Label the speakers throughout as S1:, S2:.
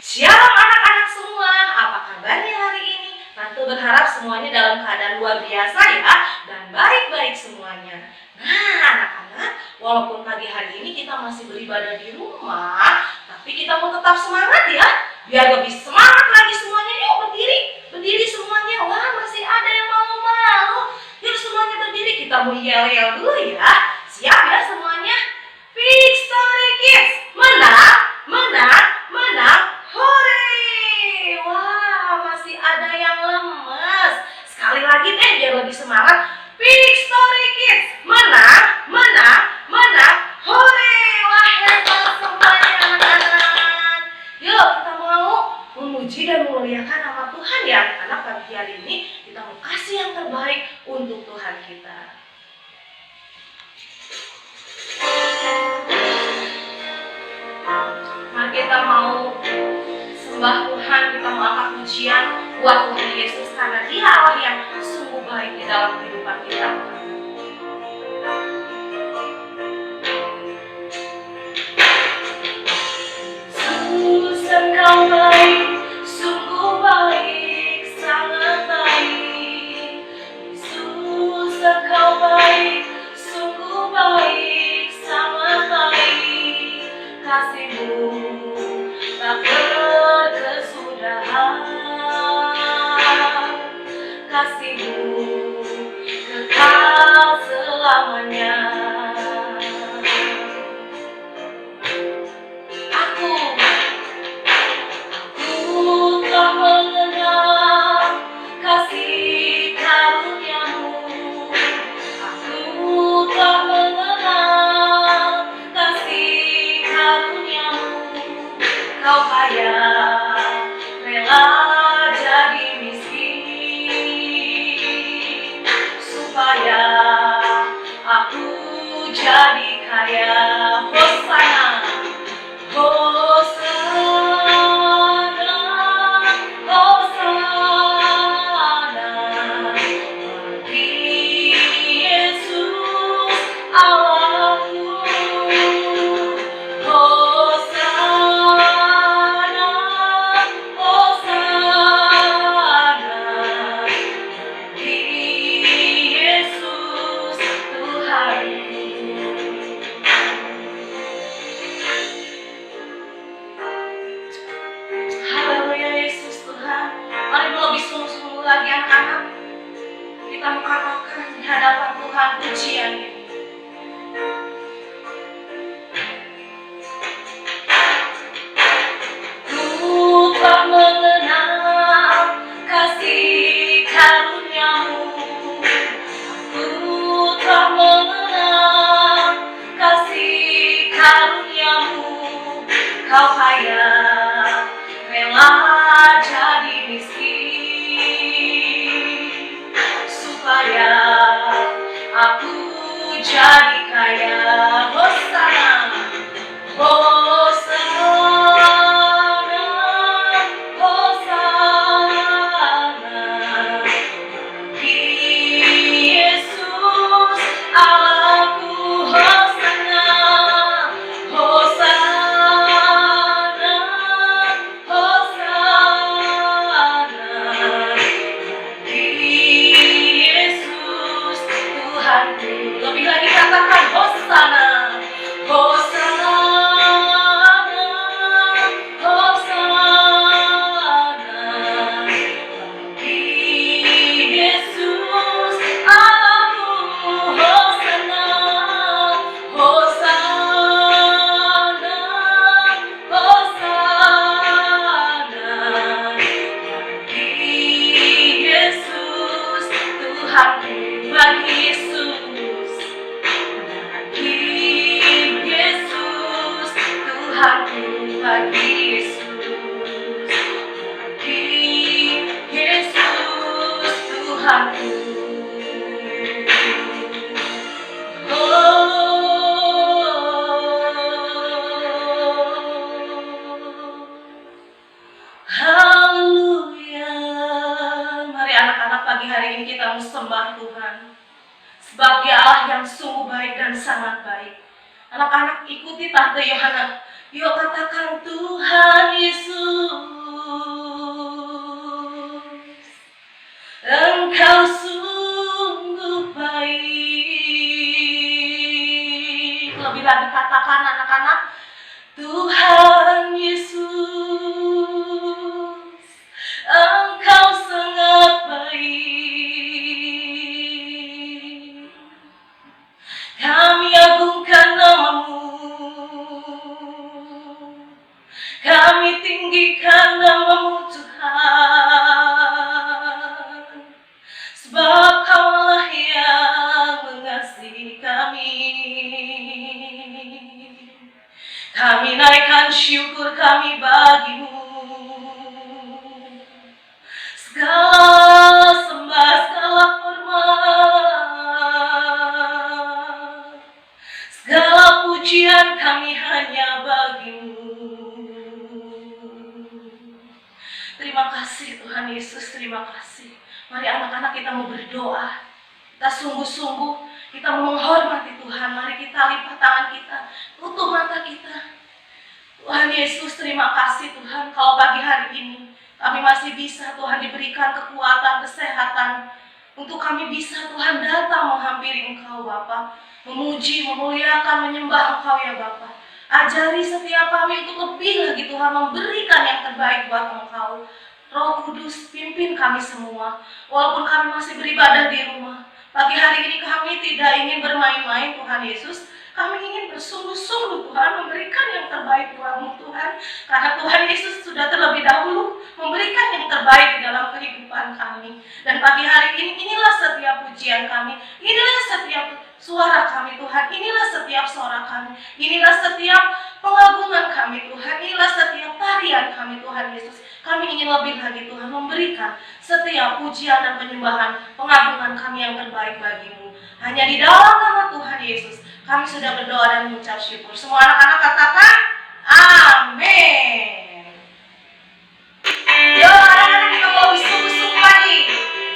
S1: Shalom anak-anak semua, apa kabarnya hari ini? Tante berharap semuanya dalam keadaan luar biasa ya, dan baik-baik semuanya. Nah anak-anak, walaupun pagi hari ini kita masih beribadah di rumah, tapi kita mau tetap semangat ya, biar lebih semangat lagi semuanya. Yuk berdiri semuanya. Wah masih ada yang mau. Yuk semuanya berdiri, kita mau yel-yel dulu ya. Siap ya semuanya? Victory Kids, menang. Hore! Wah, masih ada yang lemes. Sekali lagi deh biar lebih semangat. Victory Kids, menang. Hore! Wah, hebat semuanya anak-anak. Yuk, kita mau memuji dan memuliakan nama Tuhan ya anak-anak. Pagi hari ini kita mau kasih yang terbaik untuk Tuhan kita. Kita mau sembah Tuhan, kita mau angkat pujian buat Tuhan Yesus karena Dia Allah yang sungguh baik di dalam kehidupan kita. Yesus Engkau baik, sungguh baik, sangat baik. Yesus Engkau baik, sungguh baik, sangat baik. Kasih-Mu tak berkesudahan, kasih-Mu kekal selamanya. Aku telah mengenal kasih karunia-Mu. Aku telah mengenal kasih karunia-Mu. Kau kaya, rela jadi miskin, supaya aku jadi kaya. Hosana, Hosana, Hosana, bagi Yesus Allahku. Lagi anak-anak, kita mengatakan di hadapan Tuhan pujian ini. Ku telah mengenal kasih karunia-Mu. Ku telah mengenal kasih karunia-Mu. Kau kaya, rela jadi miskin, supaya aku jadi kaya. Hosana, Hosana, Hosana, bagi Yesus Allahku. Hosana, Hosana, Hosana, bagi Yesus Tuhanku. Lebih lagi katakan Hosana, Hosana, Hosana, bagi Yesus Allahku. Hosana, Hosana, Hosana, bagi Yesus Tuhanku. Bagi Yesus, bagi Yesus Tuhanku. Bagi Yesus, bagi Yesus Tuhanku. Haleluya. Mari anak-anak, pagi hari ini kita mau sembah Tuhan, sebab Dia Allah yang sungguh baik dan sangat baik. Anak-anak ikuti Tante Yohana. Yuk katakan Tuhan Yesus. Kami tinggikan nama-Mu Tuhan, sebab Kaulah yang mengasihi kami. Kami naikkan syukur kami bagi-Mu. Segala sembah, segala hormat, segala pujian kami hanya bagi-Mu. Terima kasih Tuhan Yesus, terima kasih. Mari anak-anak kita mau berdoa. Kita sungguh-sungguh, kita mau menghormati Tuhan. Mari kita lipat tangan kita, tutup mata kita. Tuhan Yesus, terima kasih Tuhan. Kalau pagi hari ini kami masih bisa Tuhan diberikan kekuatan, kesehatan, untuk kami bisa Tuhan datang menghampiri Engkau Bapa, memuji, memuliakan, menyembah Engkau ya Bapa. Ajari setiap kami untuk lebih lagi Tuhan memberikan yang terbaik buat Engkau. Roh Kudus, pimpin kami semua. Walaupun kami masih beribadah di rumah, pagi hari ini kami tidak ingin bermain-main Tuhan Yesus. Kami ingin bersungguh-sungguh Tuhan memberikan yang terbaik buat-Mu Tuhan. Karena Tuhan Yesus sudah terlebih dahulu memberikan yang terbaik di dalam kehidupan kami. Dan pagi hari ini, inilah setiap pujian kami. Inilah setiap suara kami Tuhan. Inilah setiap suara kami. Inilah setiap pengagungan kami Tuhan. Inilah setiap tarian kami Tuhan Yesus. Kami ingin lebih lagi Tuhan memberikan setiap pujian dan penyembahan, pengagungan kami yang terbaik bagi-Mu. Hanya di dalam nama Tuhan Yesus kami sudah berdoa dan mengucap syukur. Semua anak-anak katakan amin. Yo anak-anak, kita mau sungguh-sungguh lagi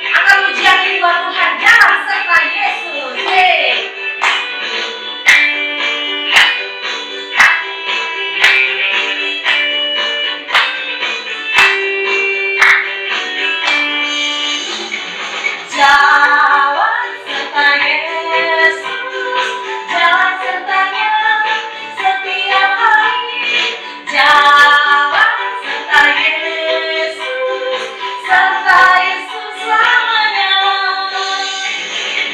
S1: akan pujian buat Tuhan. Jangan serta Yesus. Jalan serta Yesus, jalan sertanya setiap hari. Jalan serta Yesus, serta Yesus selamanya.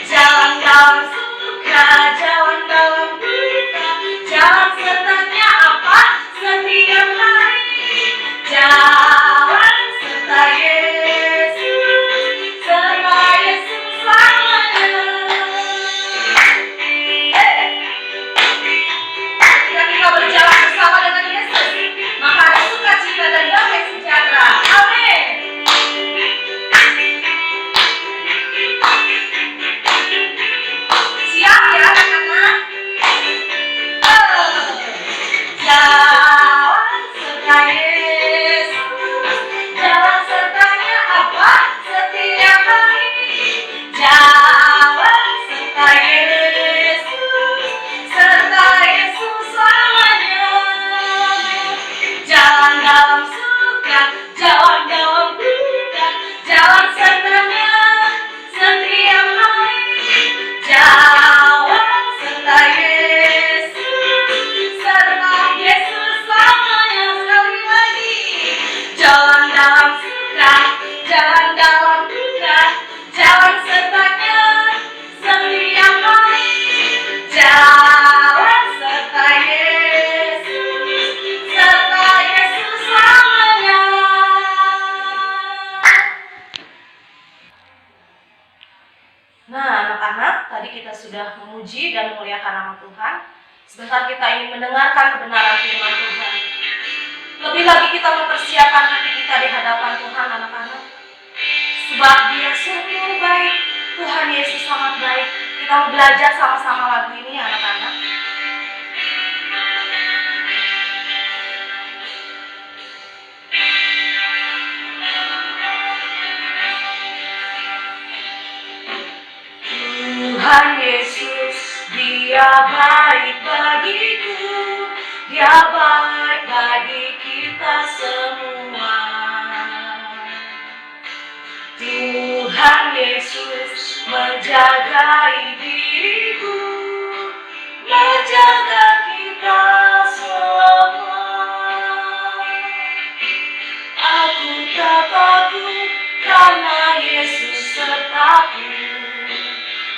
S1: Jalan dalam suka, jalan dalam duka, jalan sertanya apa? Setiap hari. Jalan serta Yesus, serta Yesus selamanya. Ketika kita berjalan bersama dengan Yesus, maka ada sukacita dan damai sejahtera. Amin. Siap ya anak-anak? Jalan serta Yesus, jalan sertanya apa? Setiap hari. Jalan serta Yesus, serta Yesus selamanya. Jalan dalam suka, jalan dalam duka, jalan sertanya setiap hari. Jalan serta Yesus, serta Yesus selamanya. Sekali lagi. Jalan dalam suka, jalan dalam duka, jalan sertanya setiap hari. Jalan serta Yesus, serta Yesus selamanya. Nah anak-anak, tadi kita sudah memuji dan memuliakan nama Tuhan. Sebentar kita ingin mendengarkan kebenaran firman Tuhan. Lebih lagi kita mempersiapkan hati kita di hadapan Tuhan anak-anak. Sebab Dia sungguh baik. Tuhan Yesus sangat baik. Kita mau belajar sama-sama lagu ini anak-anak. Tuhan Yesus, Dia baik bagiku. Dia baik bagi kita semua. Tuhan Yesus menjagai diriku, menjaga kita semua. Aku tak takut karena Yesus sertaku.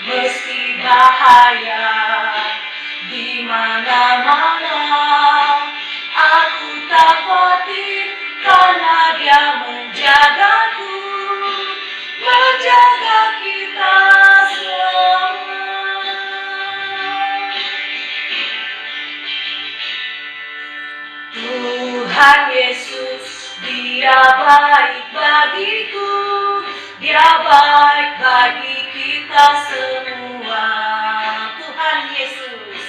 S1: Meski bahaya di mana-mana, aku tak tak khawatir karena Dia menjagaku, menjaga kita semua. Tuhan Yesus, Dia baik bagiku, Dia baik bagi kita semua. Tuhan Yesus,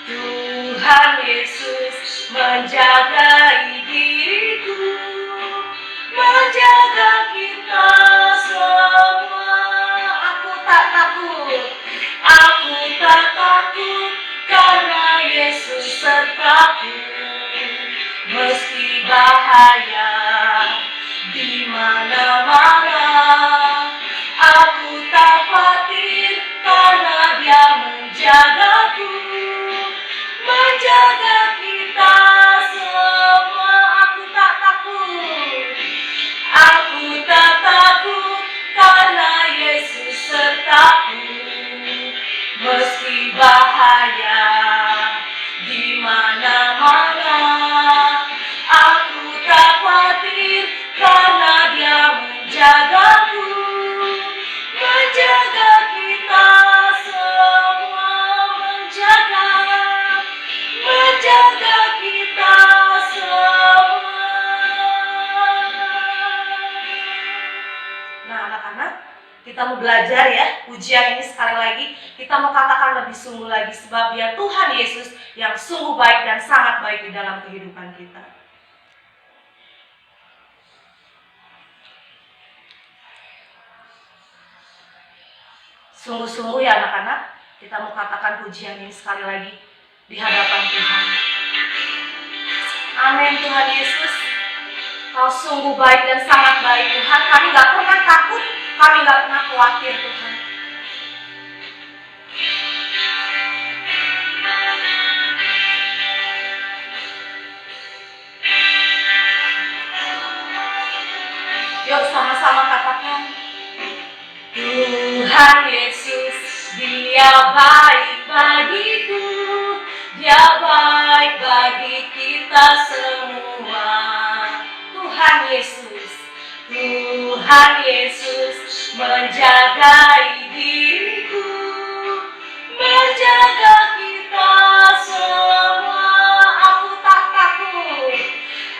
S1: Tuhan Yesus menjagai diriku, menjaga kita semua. Aku tak takut, aku tak takut karena Yesus sertaku. Meski bahaya di mana-mana, aku tak khawatir karena Dia menjagaku, menjaga kita semua. Aku tak takut, aku tak takut karena Yesus sertaku. Meski bahaya di mana-mana, aku tak khawatir karena Dia menjagaku, menjaga kita semua, menjaga kita semua. Nah, anak-anak, kita mau belajar ya ujian ini sekali lagi. Kita mau katakan lebih sungguh lagi, sebab Dia Tuhan Yesus yang sungguh baik dan sangat baik di dalam kehidupan kita. Sungguh-sungguh ya anak-anak, kita mau katakan pujian ini sekali lagi di hadapan Tuhan. Amin. Tuhan Yesus, Kau sungguh baik dan sangat baik Tuhan. Kami gak pernah takut, kami gak pernah khawatir Tuhan. Yuk sama-sama katakan, Tuhan Yesus, Dia baik bagiku, Dia baik bagi kita semua. Tuhan Yesus, Tuhan Yesus menjagai diriku, menjaga kita semua. Aku tak takut,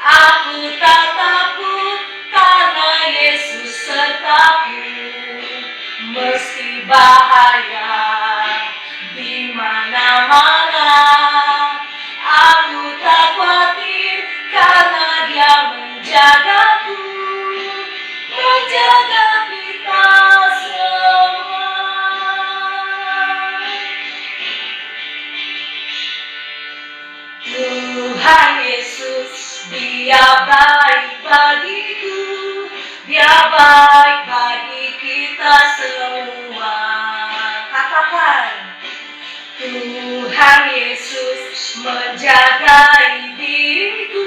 S1: aku tak takut karena Yesus sertaku. Meski bahaya di mana-mana, aku tak khawatir karena Dia menjagaku, menjaga kita semua. Tuhan Yesus, Dia baik bagiku, Dia baik bagi kita semua. Katakan, Tuhan Yesus menjagai diriku,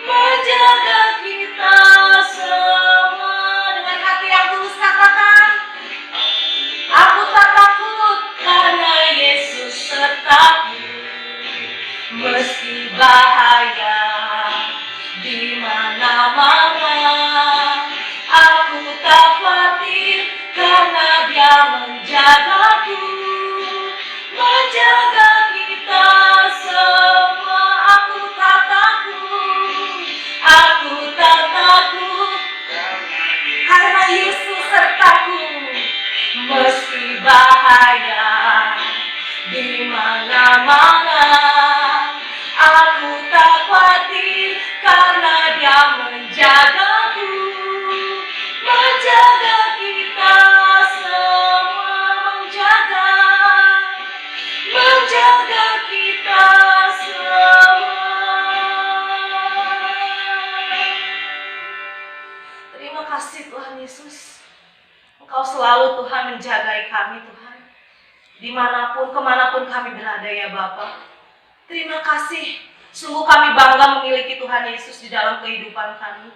S1: menjaga kita semua. Dengan hati yang tulus katakan, aku tak takut karena Yesus sertaku. Meski bahaya di mana-mana, aku tak khawatir karena Dia menjagaku, menjaga kita semua. Aku tak takut, aku tak takut karena Yesus sertaku. Meski bahaya di mana-mana, aku tak khawatir karena Dia menjagaku, menjaga kita semua, menjaga kita semua. Terima kasih Tuhan Yesus, Engkau selalu Tuhan menjagai kami Tuhan, dimanapun, kemanapun kami berada ya Bapa. Terima kasih, sungguh kami bangga memiliki Tuhan Yesus di dalam kehidupan kami,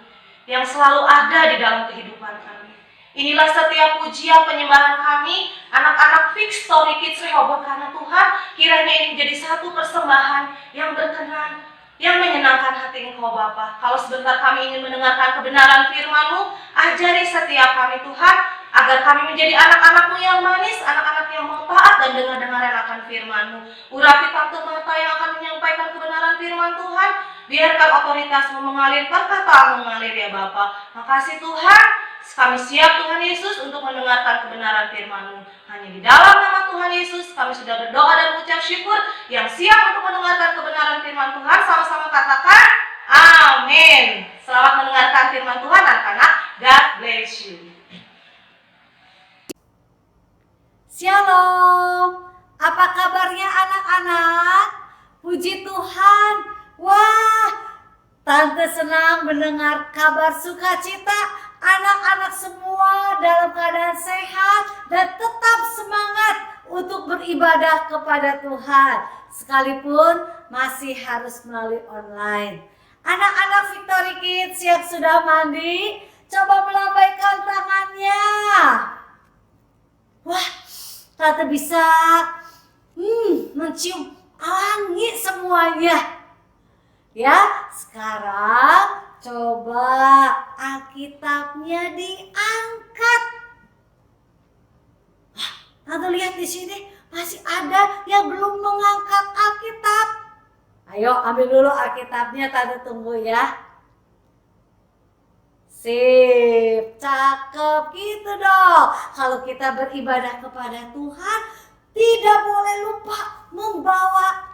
S1: yang selalu ada di dalam kehidupan kami. Inilah setiap pujian penyembahan kami, anak-anak Fix Story Kids Rehoboth, karena Tuhan kiranya ini menjadi satu persembahan yang berkenan yang menyenangkan hati Engkau Bapa. Kalau sebentar kami ingin mendengarkan kebenaran firman-Mu, ajari setiap kami Tuhan, agar kami menjadi anak-anak-Mu yang manis, anak-anak yang mau taat dan dengar-dengaran akan firman-Mu. Urapi Tante Marta yang akan menyampaikan kebenaran firman Tuhan, biarkan otoritas-Mu mengalir, perkataan-Mu mengalir ya Bapa. Makasih Tuhan, kami siap Tuhan Yesus untuk mendengarkan kebenaran firman-Mu. Hanya di dalam nama Tuhan Yesus kami sudah berdoa dan mengucap syukur. Yang siap untuk mendengarkan kebenaran firman Tuhan, sama-sama katakan amin. Selamat mendengarkan firman Tuhan anak-anak. God bless you.
S2: Shalom, apa kabarnya anak-anak? Puji Tuhan. Wah, Tante senang mendengar kabar sukacita. Anak-anak semua dalam keadaan sehat dan tetap semangat untuk beribadah kepada Tuhan, sekalipun masih harus melalui online. Anak-anak Victory Kids yang sudah mandi, coba melambaikan tangannya. Wah, Tante bisa mencium wangi semuanya. Ya, sekarang coba Alkitabnya diangkat. Wah, Tante lihat di sini masih ada yang belum mengangkat Alkitab. Ayo ambil dulu Alkitabnya, Tante tunggu ya. Sip, cakep gitu dong. Kalau kita beribadah kepada Tuhan, tidak boleh lupa membawa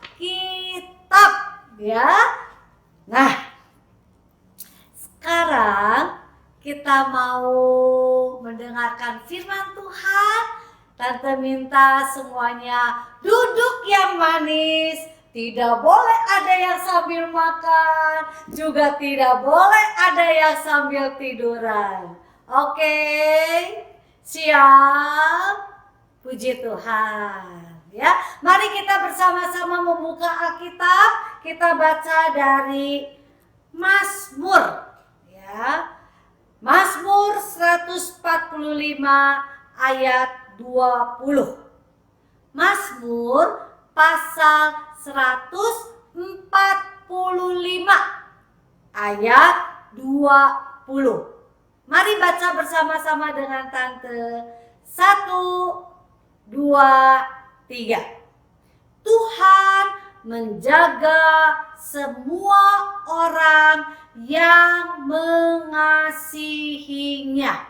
S2: Alkitab, ya. Nah, sekarang kita mau mendengarkan firman Tuhan. Tante minta semuanya duduk yang manis. Tidak boleh ada yang sambil makan, juga tidak boleh ada yang sambil tiduran. Oke, siap? Puji Tuhan. Ya, mari kita bersama-sama membuka Alkitab. Kita baca dari Mazmur. Ya, Mazmur 145 ayat 20. Mazmur pasal 145 ayat 20. Mari baca bersama-sama dengan Tante. 1, 2, 3. Tuhan menjaga semua orang yang mengasihinya,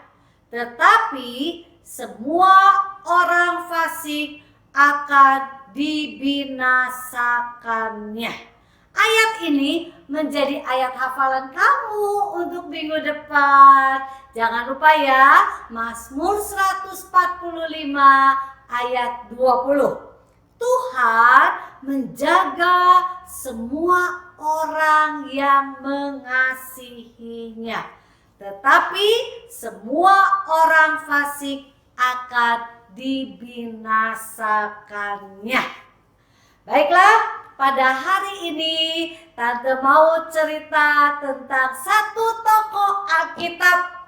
S2: tetapi semua orang fasik akan dibinasakannya. Ayat ini menjadi ayat hafalan kamu untuk minggu depan. Jangan lupa ya, Mazmur 145 ayat 20. Tuhan menjaga semua orang yang mengasihinya, tetapi semua orang fasik akan dibinasakannya. Baiklah, pada hari ini Tante mau cerita tentang satu tokoh Alkitab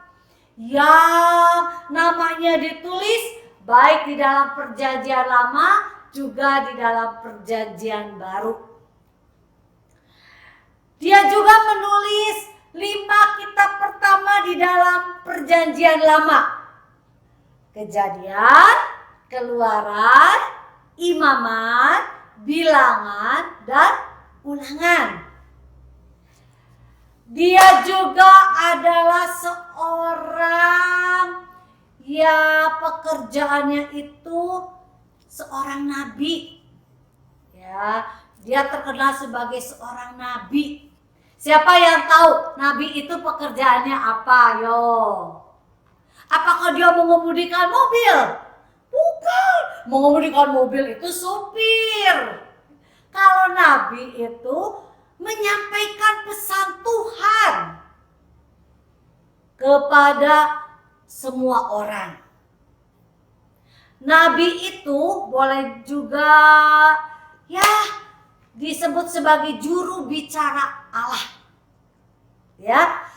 S2: yang namanya ditulis baik di dalam Perjanjian Lama juga di dalam Perjanjian Baru. Dia juga menulis 5 kitab pertama di dalam Perjanjian Lama. Kejadian, Keluaran, Imamat, Bilangan, dan Ulangan. Dia juga adalah seorang ya pekerjaannya itu seorang nabi. Ya, dia terkenal sebagai seorang nabi. Siapa yang tahu nabi itu pekerjaannya apa? Yo. Apakah dia mengemudikan mobil? Bukan. Mengemudikan mobil itu supir. Kalau nabi itu menyampaikan pesan Tuhan kepada semua orang. Nabi itu boleh juga ya disebut sebagai juru bicara Allah. Ya.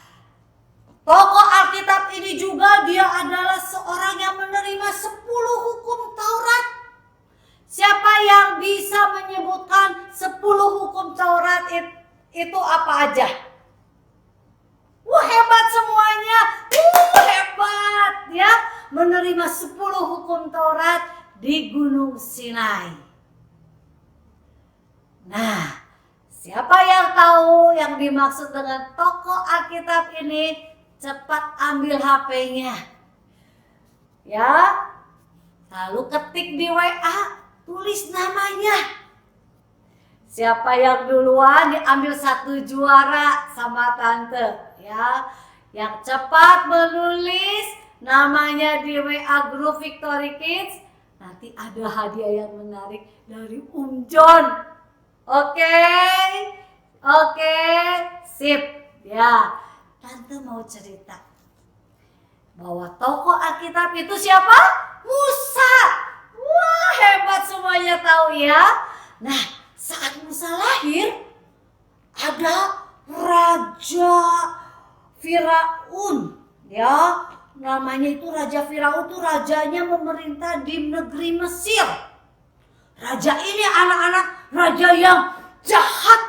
S2: Tokoh Alkitab ini juga dia adalah seorang yang menerima 10 hukum Taurat Siapa yang bisa menyebutkan 10 hukum Taurat itu apa aja? Wah, hebat semuanya. Hebat ya. Menerima 10 hukum Taurat di Gunung Sinai. Nah, siapa yang tahu yang dimaksud dengan tokoh Alkitab ini? Cepat ambil HP-nya. Ya. Lalu ketik di WA, tulis namanya. Siapa yang duluan diambil 1 juara sama tante ya. Yang cepat menulis namanya di WA grup Victory Kids, nanti ada hadiah yang menarik dari John. Oke, sip ya. Tante mau cerita bahwa tokoh Alkitab itu siapa? Musa. Wah, hebat semuanya tahu ya. Nah, saat Musa lahir, ada Raja Firaun ya. Namanya itu Raja Firaun, itu rajanya memerintah di negeri Mesir. Raja ini anak-anak raja yang jahat,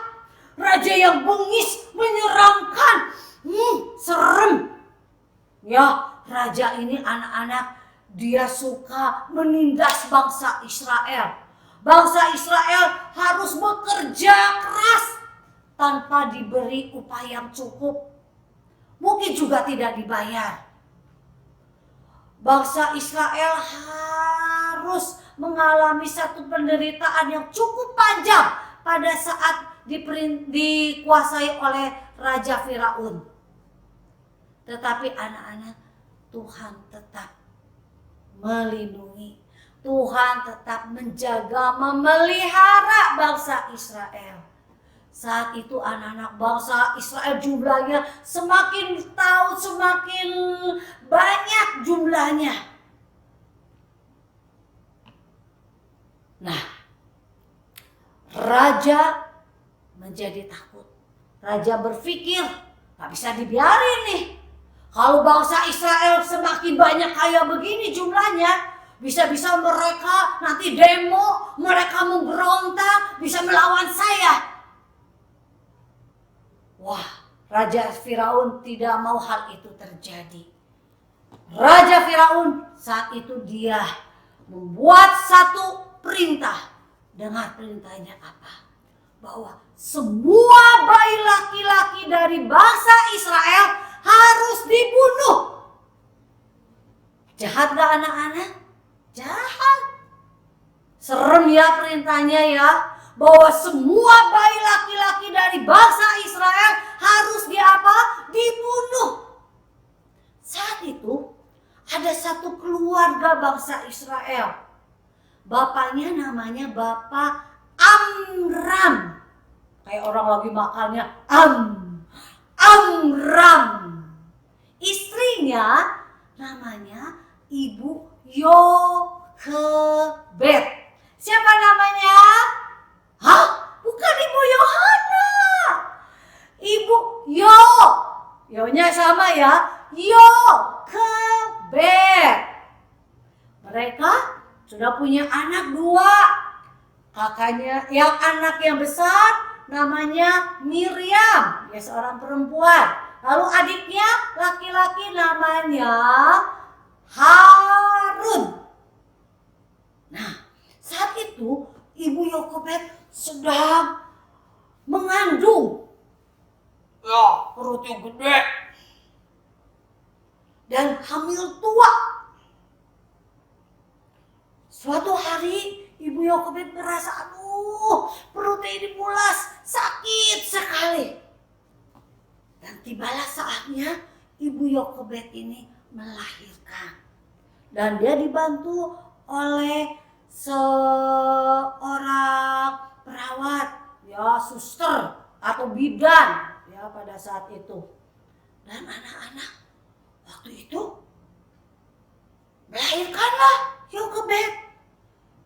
S2: raja yang bengis, menyeramkan, serem. Ya, raja ini anak-anak dia suka menindas bangsa Israel. Bangsa Israel harus bekerja keras tanpa diberi upah yang cukup. Mungkin juga tidak dibayar. Bangsa Israel harus mengalami satu penderitaan yang cukup panjang pada saat dikuasai oleh Raja Firaun. Tetapi anak-anak, Tuhan tetap melindungi. Tuhan tetap menjaga, memelihara bangsa Israel. Saat itu anak-anak bangsa Israel jumlahnya semakin tahun semakin banyak jumlahnya. Nah, raja menjadi takut. Raja berpikir, gak bisa dibiarin nih. Kalau bangsa Israel semakin banyak kayak begini jumlahnya, bisa-bisa mereka nanti demo, mereka memberontak, bisa melawan saya. Wah, Raja Firaun tidak mau hal itu terjadi. Raja Firaun saat itu dia membuat satu perintah. Dengar perintahnya apa? Bahwa semua bayi laki-laki dari bangsa Israel harus dibunuh. Jahat gak anak-anak? Jahat. Serem ya perintahnya ya. Bahwa semua bayi laki-laki dari bangsa Israel harus dibunuh. Saat itu ada satu keluarga bangsa Israel. Bapaknya namanya Bapak Amram. Kayak orang lagi makannya Amram. Istrinya namanya Ibu Yokebed. Siapa namanya? Hah? Bukan Ibu Yohana. Ibu Yo-nya sama ya. Yokebed. Mereka sudah punya anak 2. Kakaknya yang anak yang besar namanya Miriam, dia seorang perempuan. Lalu adiknya laki-laki namanya Harun. Nah, saat itu Ibu Yokebed sedang mengandung. Ya, perutnya gede. Dan hamil tua. Suatu hari Ibu Yokebed merasa, aduh, perutnya ini mulas, sakit sekali. Dan tibalah saatnya Ibu Yokebed ini melahirkan. Dan dia dibantu oleh seorang perawat, ya suster atau bidan ya pada saat itu. Dan anak-anak waktu itu melahirkanlah Yokebed.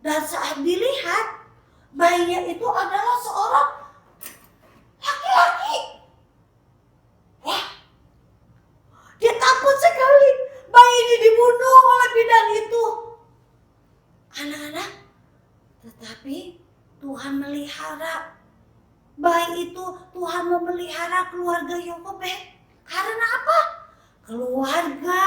S2: Dan saat dilihat, bayinya itu adalah seorang laki-laki. Wah, dia takut sekali bayi ini dibunuh oleh bidan itu. Anak-anak, memelihara bayi itu. Tuhan memelihara keluarga Yokobed. Karena apa? Keluarga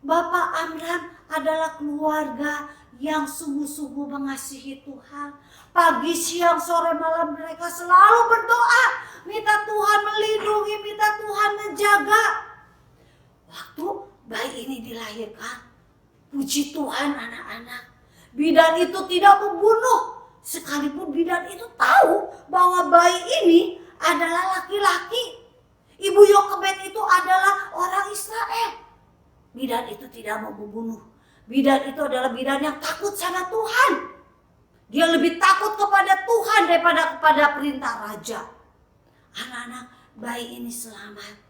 S2: Bapak Amram adalah keluarga yang sungguh-sungguh mengasihi Tuhan. Pagi, siang, sore, malam mereka selalu berdoa, minta Tuhan melindungi, minta Tuhan menjaga. Waktu bayi ini dilahirkan, puji Tuhan anak-anak, bidan itu tidak membunuh. Sekalipun bidan itu tahu bahwa bayi ini adalah laki-laki. Ibu Yokebed itu adalah orang Israel. Bidan itu tidak mau membunuh. Bidan itu adalah bidan yang takut sama Tuhan. Dia lebih takut kepada Tuhan daripada kepada perintah raja. Anak-anak, bayi ini selamat.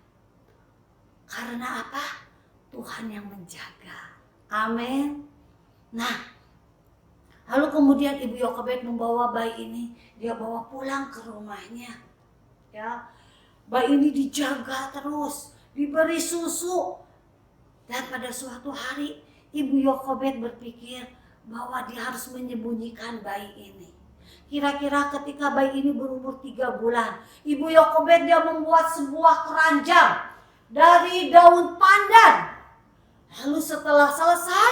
S2: Karena apa? Tuhan yang menjaga. Amin. Nah, lalu kemudian Ibu Yokebed membawa bayi ini. Dia bawa pulang ke rumahnya. Ya, bayi ini dijaga terus, diberi susu. Dan pada suatu hari Ibu Yokebed berpikir bahwa dia harus menyembunyikan bayi ini. Kira-kira ketika bayi ini berumur 3 bulan, Ibu Yokebed dia membuat sebuah keranjang dari daun pandan. Lalu setelah selesai,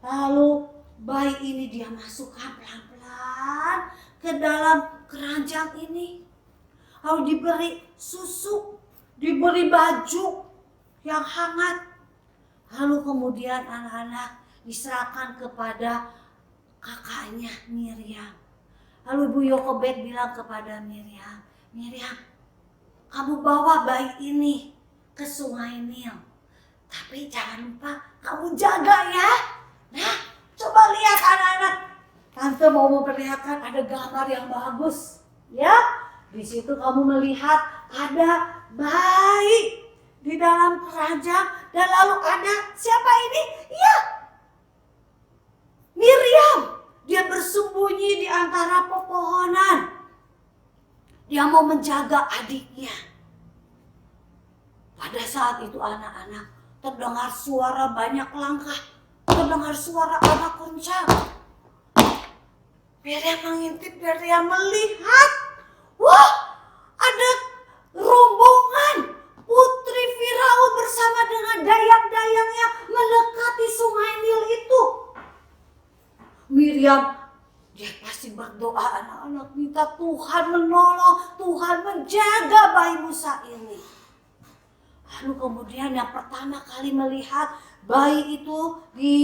S2: lalu bayi ini dia masukkan pelan-pelan ke dalam keranjang ini. Lalu diberi susu, diberi baju yang hangat. Lalu kemudian anak-anak diserahkan kepada kakaknya Miriam. Lalu Ibu Yokebed bilang kepada Miriam, Miriam, kamu bawa bayi ini ke sungai Nil. Tapi jangan lupa kamu jaga ya. Nah, coba lihat anak-anak. Tante mau memperlihatkan ada gambar yang bagus. Ya, di situ kamu melihat ada bayi di dalam keranjang. Dan lalu ada siapa ini? Ya, Miriam. Dia bersembunyi di antara pepohonan. Dia mau menjaga adiknya. Pada saat itu anak-anak terdengar suara banyak langkah. Terdengar suara anak kencang. Miriam mengintip, Miriam melihat. Wah, ada rombongan putri Firaun bersama dengan dayang-dayangnya mendekati sungai Nil itu. Miriam, dia pasti berdoa anak-anak, minta Tuhan menolong, Tuhan menjaga bayi Musa ini. Lalu kemudian yang pertama kali melihat bayi itu di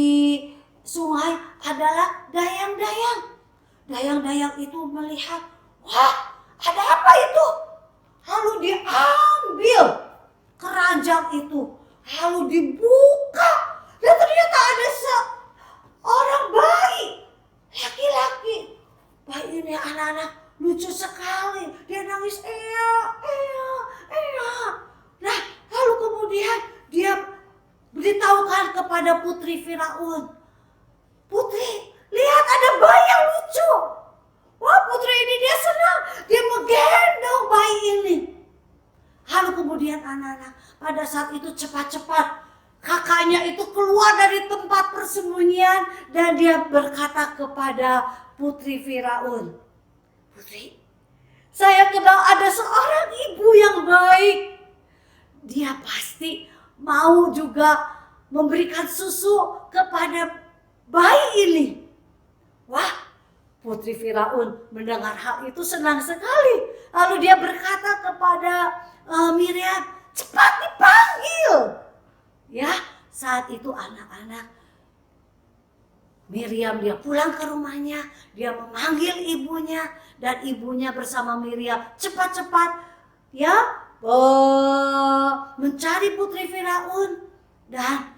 S2: sungai adalah dayang-dayang. Dayang-dayang itu melihat, wah, ada apa itu? Lalu diambil keranjang itu, lalu dibuka, dan ternyata ada seorang bayi laki-laki. Bayi ini anak-anak lucu sekali, dia nangis Nah, lalu kemudian dia beritahukan kepada putri Firaun, putri, lihat ada bayi yang lucu. Wah, putri ini dia senang, dia menggendong bayi ini. Lalu kemudian anak-anak pada saat itu cepat-cepat kakaknya itu keluar dari tempat persembunyian dan dia berkata kepada putri Firaun, putri, saya kenal ada seorang ibu yang baik. Dia pasti mau juga memberikan susu kepada bayi ini. Wah, putri Firaun mendengar hal itu senang sekali. Lalu dia berkata kepada Miriam, cepat dipanggil. Ya, saat itu anak-anak Miriam dia pulang ke rumahnya, dia memanggil ibunya dan ibunya bersama Miriam cepat-cepat ya mencari putri Firaun. Dan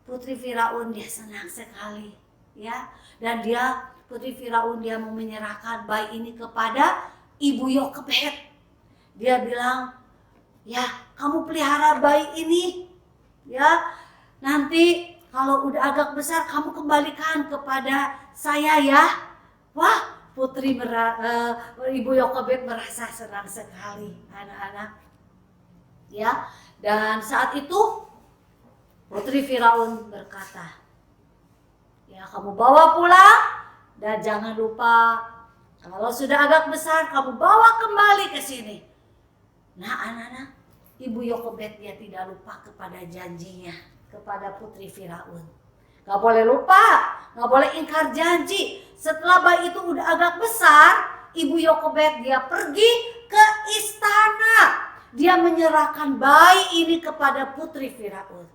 S2: putri Firaun dia senang sekali ya, dan putri Firaun dia mau menyerahkan bayi ini kepada Ibu Yokebed. Dia bilang, ya kamu pelihara bayi ini ya, nanti kalau udah agak besar kamu kembalikan kepada saya ya. Wah, Ibu Yokebed merasa senang sekali anak-anak ya. Dan saat itu putri Firaun berkata, ya kamu bawa pulang dan jangan lupa Kalau sudah agak besar, kamu bawa kembali ke sini. Nah anak-anak, Ibu Yokebed dia tidak lupa kepada janjinya kepada putri Firaun. Gak boleh lupa, gak boleh ingkar janji. Setelah bayi itu udah agak besar, Ibu Yokebed dia pergi ke istana. Dia menyerahkan bayi ini kepada putri Firaun.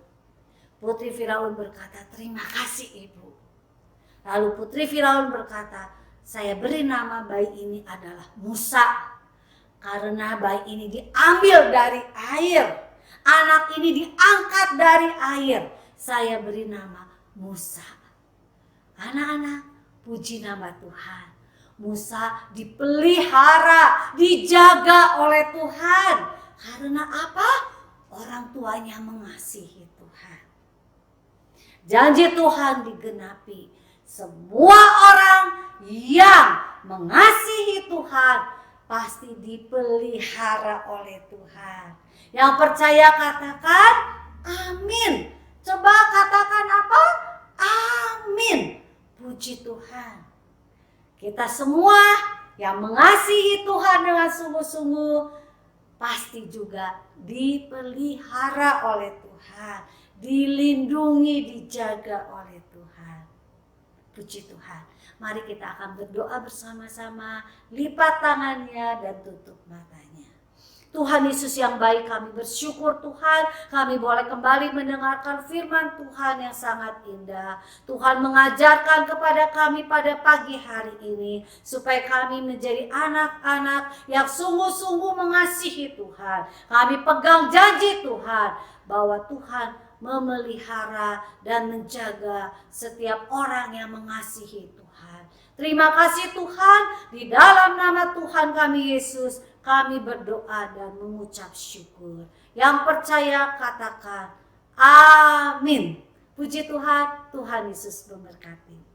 S2: Putri Firaun berkata, terima kasih ibu. Lalu putri Firaun berkata, saya beri nama bayi ini adalah Musa. Karena bayi ini diambil dari air. Anak ini diangkat dari air. Saya beri nama Musa. Anak-anak, puji nama Tuhan. Musa dipelihara, dijaga oleh Tuhan. Karena apa? Orang tuanya mengasihi Tuhan. Janji Tuhan digenapi. Semua orang yang mengasihi Tuhan pasti dipelihara oleh Tuhan. Yang percaya katakan amin. Coba katakan apa? Amin. Puji Tuhan. Kita semua yang mengasihi Tuhan dengan sungguh-sungguh pasti juga dipelihara oleh Tuhan. Dilindungi, dijaga oleh Tuhan. Puji Tuhan. Mari kita akan berdoa bersama-sama. Lipat tangannya dan tutup matanya. Tuhan Yesus yang baik, kami bersyukur Tuhan. Kami boleh kembali mendengarkan firman Tuhan yang sangat indah. Tuhan mengajarkan kepada kami pada pagi hari ini. Supaya kami menjadi anak-anak yang sungguh-sungguh mengasihi Tuhan. Kami pegang janji Tuhan bahwa Tuhan memelihara dan menjaga setiap orang yang mengasihi Tuhan. Terima kasih Tuhan, di dalam nama Tuhan kami Yesus, kami berdoa dan mengucap syukur. Yang percaya katakan amin. Puji Tuhan, Tuhan Yesus memberkati.